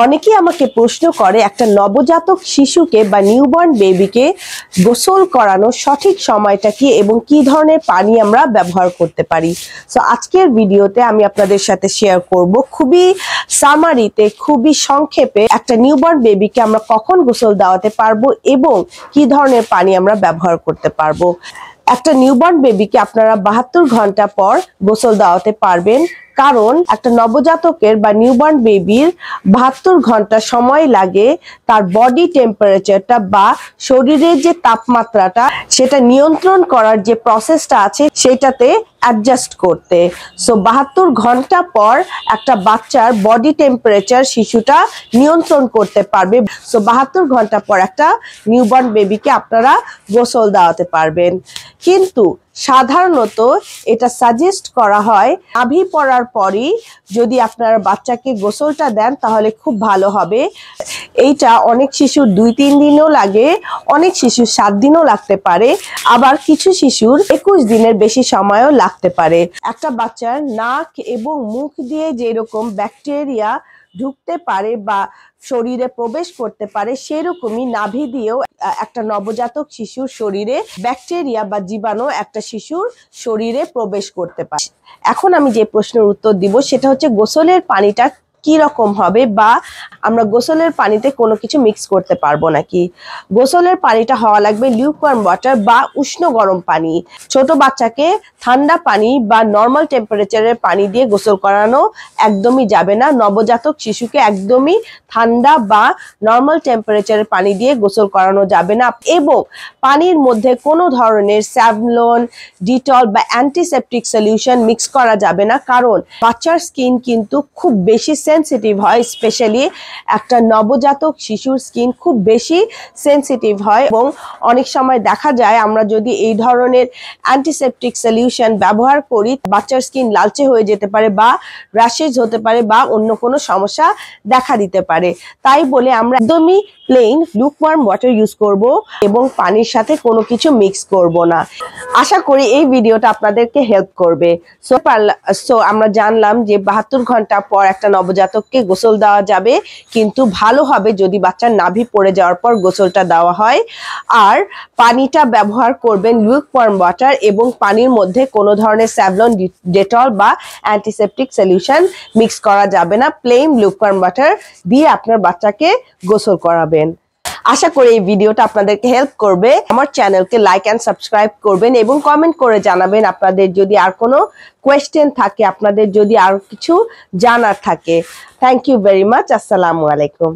অনেকেই আমাকে প্রশ্ন করে একটা নবজাতক শিশুকে বা নিউবর্ন বেবিকে গোসল করানোর সঠিক সময়টা কি এবং কি ধরনের পানি আমরা ব্যবহার করতে পারি। সো আজকের ভিডিওতে আমি আপনাদের সাথে শেয়ার করব খুবই সামারিতে, খুবই সংক্ষেপে একটা নিউবর্ন বেবিকে আমরা কখন গোসল দেওয়াতে পারবো এবং কি ধরনের পানি আমরা ব্যবহার করতে পারবো। একটা নিউবর্ন বেবিকে আপনারা 72 ঘন্টা পর গোসল দেওয়াতে পারবেন, কারণ একটা নবজাতকের বা নিউবর্ন বেবির 72 ঘন্টা সময় লাগে তার বডি টেম্পারেচারটা বা শরীরের যে তাপমাত্রাটা সেটা নিয়ন্ত্রণ করার যে প্রসেসটা আছে সেটাতে অ্যাডজাস্ট করতে। সো 72 ঘন্টা পর একটা বাচ্চার বডি টেম্পারেচার শিশুটা নিয়ন্ত্রণ করতে পারবে। সো 72 ঘন্টা পর একটা নিউবর্ন বেবিকে আপনারা গোসল দেওয়াতে পারবেন। কিন্তু সাধারণত এটা সাজেস্ট করা হয় নাভি পড়ার পরই যদি আপনারা বাচ্চাকে গোসলটা দেন তাহলে খুব ভালো হবে। এইটা অনেক শিশুর 2-3 দিনও লাগে, অনেক শিশুর 7 দিনও লাগতে পারে, আবার কিছু শিশুর 21 দিনের বেশি সময়ও লাগতে পারে। একটা বাচ্চার নাক এবং মুখ দিয়ে যেরকম ব্যাকটেরিয়া ঢুকতে পারে বা শরীরে প্রবেশ করতে পারে, সেরকমই নাভি দিয়েও একটা নবজাতক শিশুর শরীরে ব্যাকটেরিয়া বা জীবাণু একটা শিশুর শরীরে প্রবেশ করতে পারে। এখন আমি যে প্রশ্নের উত্তর দিব সেটা হচ্ছে গোসলের পানিটা কি রকম হবে বা আমরা গোসলের পানিতে কোনো কিছু মিক্স করতে পারবো নাকি। গোসলের পানিটা হওয়া লাগবে লিউকওয়ার্ম ওয়াটার বা উষ্ণ গরম পানি। ছোট বাচ্চাকে ঠান্ডা পানি বা নর্মাল টেম্পারেচারের পানি দিয়ে গোসল করানো একদমই যাবে না। নবজাতক শিশুকে একদমই ঠান্ডা বা নর্মাল টেম্পারেচারের পানি দিয়ে গোসল করানো যাবে না এবং পানির মধ্যে কোনো ধরনের স্যাভলন, ডিটল বা অ্যান্টিসেপটিক সলিউশন মিক্স করা যাবে না, কারণ বাচ্চার স্কিন কিন্তু খুব বেশি সেন্সিটিভ হয়। স্পেশালি একটা নবজাতক শিশুর স্কিন খুব বেশি সেন্সিটিভ হয় এবং অনেক সময় দেখা যায় আমরা যদি এই ধরনের অ্যান্টিসেপটিক সলিউশন ব্যবহার করি বাচ্চার স্কিন লালচে হয়ে যেতে পারে বা র্যাশেজ হতে পারে বা অন্য কোনো সমস্যা দেখা দিতে পারে। তাই বলে আমরা একদমই প্লেন লুকওয়ার্ম ওয়াটার ইউজ করব এবং পানির সাথে কোনো কিছু মিক্স করব না। আশা করি এই ভিডিওটা আপনাদেরকে হেল্প করবে। সো আমরা জানলাম যে 72 ঘন্টা পর একটা নবজাতককে গোসল দেওয়া যাবে, কিন্তু ভালো হবে যদি বাচ্চার নাভি পড়ে যাওয়ার পর গোসলটা দেওয়া হয়। আর পানিটা ব্যবহার করবেন লুকওয়ার্ম ওয়াটার এবং পানির মধ্যে কোনো ধরনের স্যাভলন, ডেটল বা অ্যান্টিসেপটিক সলিউশন মিক্স করা যাবে না। প্লেন লুকওয়ার্ম ওয়াটার দিয়ে আপনার বাচ্চাকে গোসল করাবেন। আশা করি এই ভিডিওটা আপনাদেরকে হেল্প করবে। আমার চ্যানেলকে লাইক এন্ড সাবস্ক্রাইব করবেন এবং কমেন্ট করে জানাবেন আপনাদের যদি আর কোনো কোয়েশ্চেন থাকে, আপনাদের যদি আর কিছু জানার থাকে। Thank you very much. আসসালামু আলাইকুম।